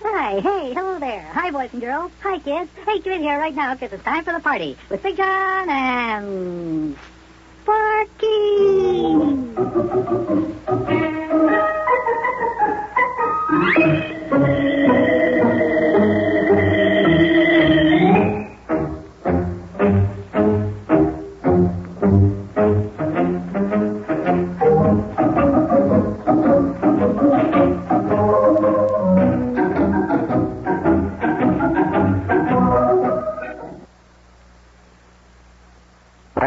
Hi, hey, hello there. Hi, boys and girls. Hi, kids. Hey, get in here right now because it's time for the party with Big John and Sparkie.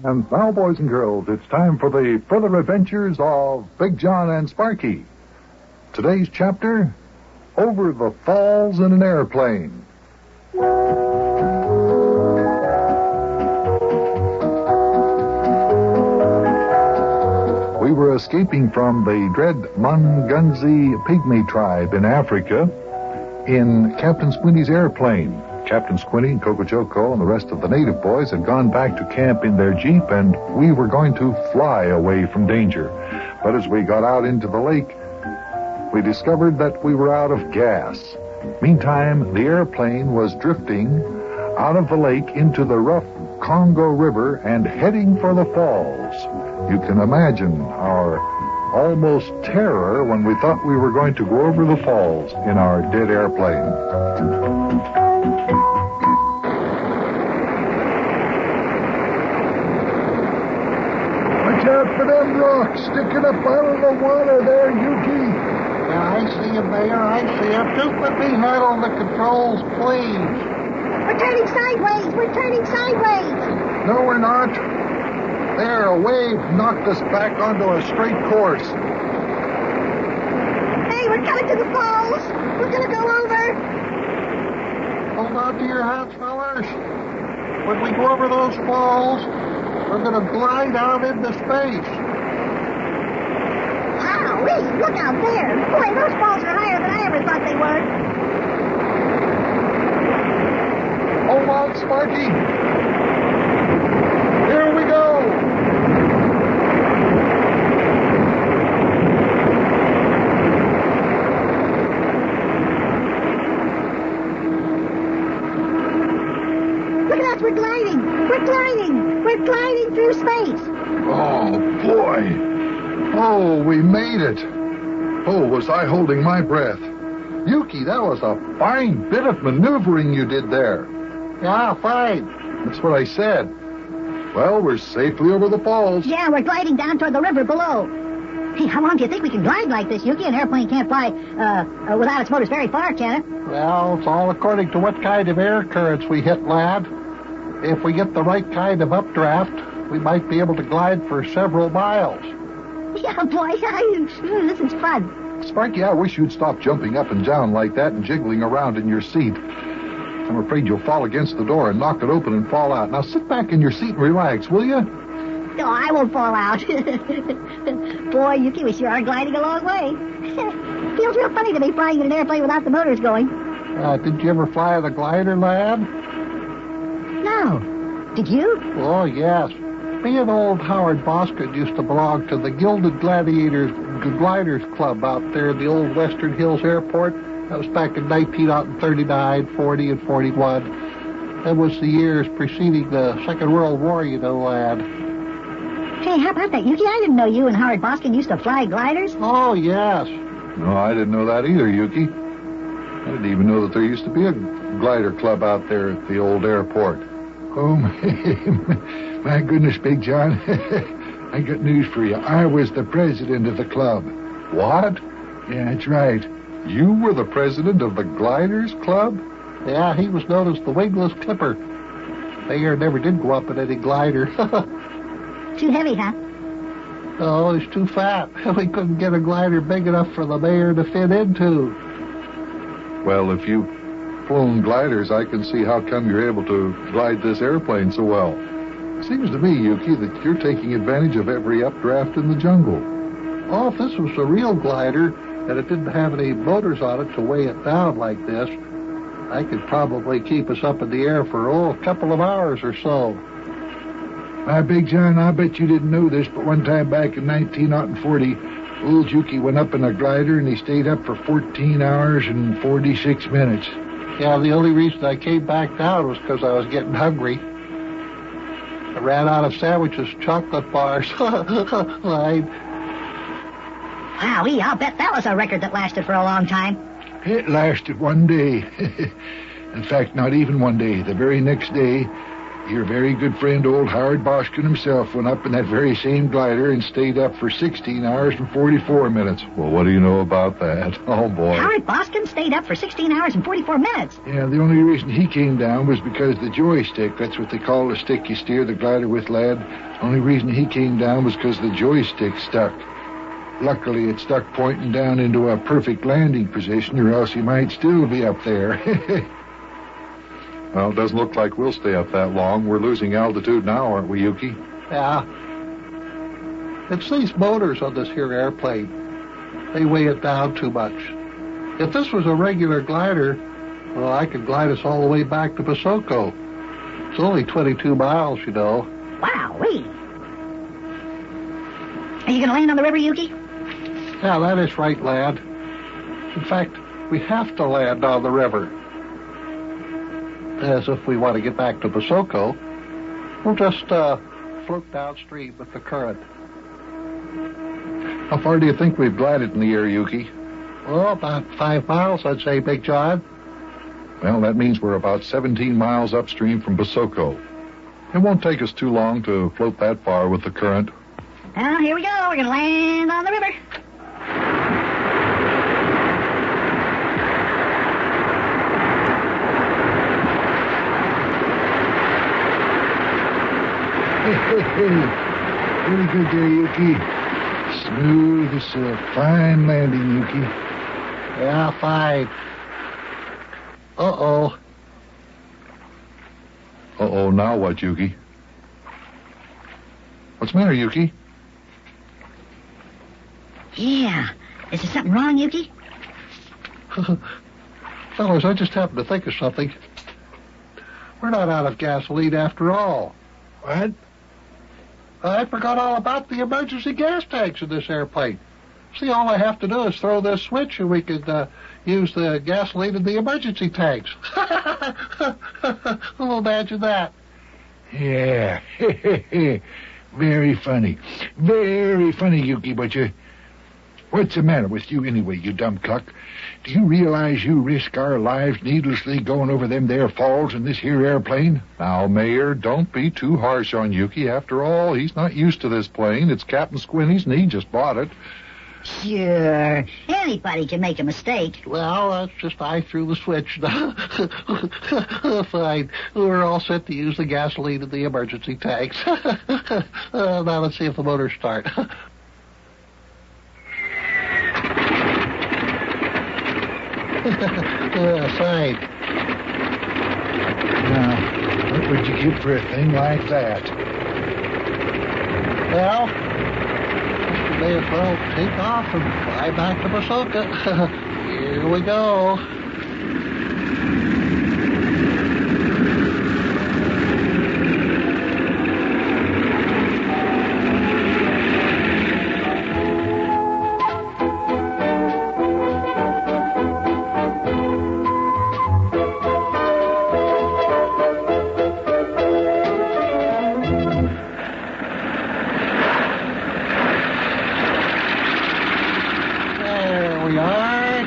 And now, boys and girls, it's time for the further adventures of Big John and Sparkie. Today's chapter, Over the Falls in an Airplane. We were escaping from the dread Mungunzi pygmy tribe in Africa in Captain Squinty's airplane. Captain Squinty and Coco Choco and the rest of the native boys had gone back to camp in their jeep, and we were going to fly away from danger. But as we got out into the lake, we discovered that we were out of gas. Meantime, the airplane was drifting out of the lake into the rough Congo River and heading for the falls. You can imagine our almost terror when we thought we were going to go over the falls in our dead airplane. Watch out for them rocks sticking up out of the water there, Yuki. Yeah, I see him there. I see him. Just put me hard on the controls, please. We're turning sideways. We're turning sideways. No, we're not. There, a wave knocked us back onto a straight course. Hey, we're coming to the falls. We're going to go over. Hold on to your hats, fellas. When we go over those falls, we're going to glide out into space. Wowee, look out there. Boy, those falls are higher than I ever thought they were. Hold on, Sparkie. Here we go. Look at us, we're gliding. We're gliding. We're gliding through space. Oh, boy. Oh, we made it. Oh, was I holding my breath. Yuki, that was a fine bit of maneuvering you did there. Yeah, fine. That's what I said. Well, we're safely over the falls. Yeah, we're gliding down toward the river below. Hey, how long do you think we can glide like this, Yuki? An airplane can't fly without its motors very far, can it? Well, it's all according to what kind of air currents we hit, lad. If we get the right kind of updraft, we might be able to glide for several miles. Yeah, boy, this is fun. Sparkie, I wish you'd stop jumping up and down like that and jiggling around in your seat. I'm afraid you'll fall against the door and knock it open and fall out. Now sit back in your seat and relax, will you? No, I won't fall out. Boy, Yuki, we sure are gliding a long way. Feels real funny to be flying in an airplane without the motors going. Did you ever fly the glider, lad? No. Did you? Oh, yes. Me and old Howard Boskin used to belong to the Gilded Gladiators Gliders Club out there in the old Western Hills Airport. That was back in 1939, 40, and 41. That was the years preceding the Second World War, you know, lad. Hey, how about that, Yuki? I didn't know you and Howard Boskin used to fly gliders. Oh, yes. No, I didn't know that either, Yuki. I didn't even know that there used to be a glider club out there at the old airport. Oh, my goodness, Big John. I got news for you. I was the president of the club. What? Yeah, that's right. You were the president of the Gliders Club? Yeah, he was known as the Wingless Clipper. Mayor never did go up in any glider. Too heavy, huh? Oh, he's too fat. We couldn't get a glider big enough for the mayor to fit into. Well, if you've flown gliders, I can see how come you're able to glide this airplane so well. Seems to me, Yuki, that you're taking advantage of every updraft in the jungle. Oh, if this was a real glider and it didn't have any motors on it to weigh it down like this, I could probably keep us up in the air for, a couple of hours or so. Big John, I bet you didn't know this, but one time back in 1940, Old Yuki went up in a glider and he stayed up for 14 hours and 46 minutes. Yeah, the only reason I came back down was because I was getting hungry. I ran out of sandwiches, chocolate bars. Wowee, I'll bet that was a record that lasted for a long time. It lasted one day. In fact, not even one day. The very next day, your very good friend, old Howard Boskin himself, went up in that very same glider and stayed up for 16 hours and 44 minutes. Well, what do you know about that? Oh, boy. Howard Boskin stayed up for 16 hours and 44 minutes. Yeah, the only reason he came down was because the joystick, that's what they call the stick you steer the glider with, lad. The only reason he came down was because the joystick stuck. Luckily, it stuck pointing down into a perfect landing position, or else he might still be up there. Well, it doesn't look like we'll stay up that long. We're losing altitude now, aren't we, Yuki? Yeah. It's these motors on this here airplane. They weigh it down too much. If this was a regular glider, well, I could glide us all the way back to Basoko. It's only 22 miles, you know. Wowee. Are you going to land on the river, Yuki? Yeah, that is right, lad. In fact, we have to land on the river. As if we want to get back to Basoko, we'll just float downstream with the current. How far do you think we've glided in the air, Yuki? Well, about 5 miles, I'd say, Big John. Well, that means we're about 17 miles upstream from Basoko. It won't take us too long to float that far with the current. Well, here we go. We're going to land on the river. Pretty good there, Yuki. Smooth as a fine landing, Yuki. Yeah, fine. Uh-oh. Uh-oh, now what, Yuki? What's the matter, Yuki? Yeah. Is there something wrong, Yuki? Fellas, I just happened to think of something. We're not out of gasoline after all. What? I forgot all about the emergency gas tanks in this airplane. See, all I have to do is throw this switch and we could use the gasoline in the emergency tanks. Well, imagine that. Yeah. Very funny. Very funny, Yuki, but what's the matter with you anyway, you dumb cluck? Do you realize you risk our lives needlessly going over them there falls in this here airplane? Now, Mayor, don't be too harsh on Yuki. After all, he's not used to this plane. It's Captain Squinty's, and he just bought it. Sure. Anybody can make a mistake. Well, that's just I threw the switch. Fine. We're all set to use the gasoline in the emergency tanks. Now let's see if the motors start. Fine. Now, what would you give for a thing like that? Well, may as well take off and fly back to Basoko. Here we go.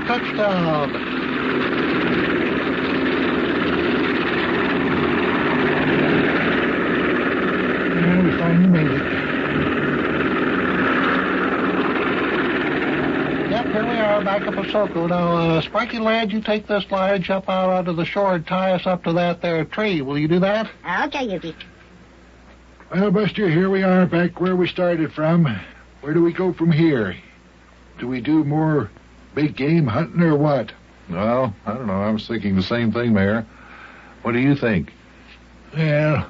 Touchdown. We finally made it. Yep, here we are back at Basoko. Now, Sparkie lad, you take this line, jump out onto the shore and tie us up to that there tree. Will you do that? Okay, Yuki. Well, Buster, here we are back where we started from. Where do we go from here? Do we do more big game hunting or what? Well, I don't know. I was thinking the same thing, Mayor. What do you think? Well,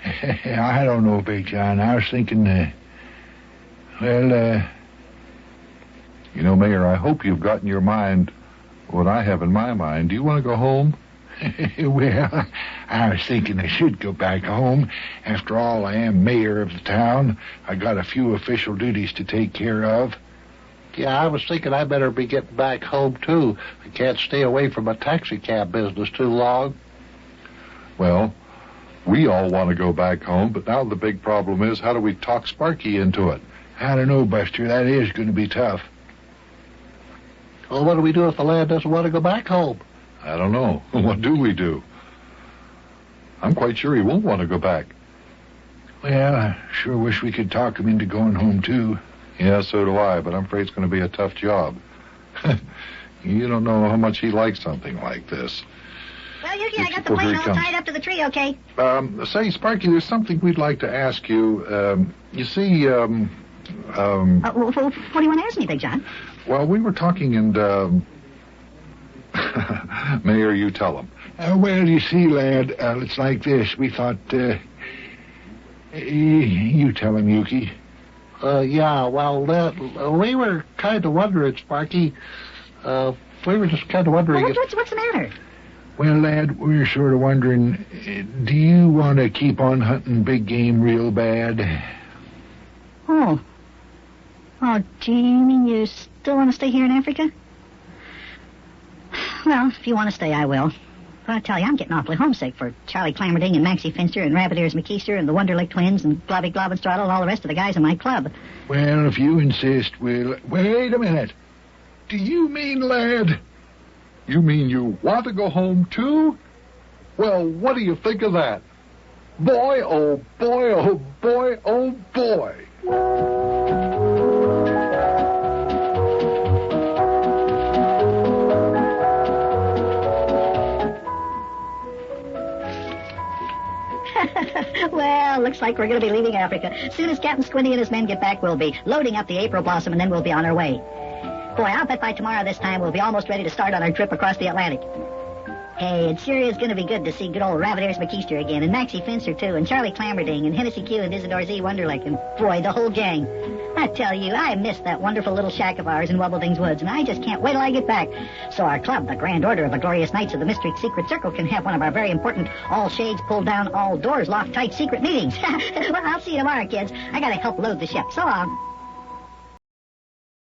I don't know, Big John. I was thinking, You know, Mayor, I hope you've got in your mind what I have in my mind. Do you want to go home? well, I was thinking I should go back home. After all, I am mayor of the town. I got a few official duties to take care of. Yeah, I was thinking I better be getting back home, too. I can't stay away from a taxi cab business too long. Well, we all want to go back home, but now the big problem is, how do we talk Sparkie into it? I don't know, Buster. That is going to be tough. Well, what do we do if the lad doesn't want to go back home? I don't know. What do we do? I'm quite sure he won't want to go back. Well, I sure wish we could talk him into going home, too. Yeah, so do I, but I'm afraid it's going to be a tough job. You don't know how much he likes something like this. Well, Yuki, I got the plane all tied up to the tree, okay? Say, Sparkie, there's something we'd like to ask you. You see, what do you want to ask me, Big John? well, we were talking and, Mayor, you tell him. Well, you see, lad, it's like this. We thought, you tell him, Yuki. Yeah, well, we were kind of wondering, Sparkie. We were just kind of wondering... Well, what's the matter? Well, lad, we're sort of wondering, do you want to keep on hunting big game real bad? Oh, do you mean you still want to stay here in Africa? Well, if you want to stay, I will. But I tell you, I'm getting awfully homesick for Charlie Clammerding and Maxie Finster and Rabbit Ears McKeister and the Wonderlick Twins and Globby Globbenstraddle and all the rest of the guys in my club. Well, if you insist, we'll... Wait a minute. Do you mean, lad... You mean you want to go home, too? Well, what do you think of that? Boy, oh boy, oh boy, oh boy. Well, looks like we're going to be leaving Africa. As soon as Captain Squinty and his men get back, we'll be loading up the April Blossom, and then we'll be on our way. Boy, I'll bet by tomorrow this time we'll be almost ready to start on our trip across the Atlantic. Hey, it sure is going to be good to see good old Rabbit Ears McKeister again, and Maxie Finster, too, and Charlie Clammerding, and Hennessy Q, and Isidore Z. Wonderlick, and, boy, the whole gang. I tell you, I miss that wonderful little shack of ours in Wubblething's Woods, and I just can't wait till I get back. So our club, the Grand Order of the Glorious Knights of the Mystery Secret Circle, can have one of our very important all shades pulled down, all doors locked tight secret meetings. Well, I'll see you tomorrow, kids. I gotta help load the ship. So long.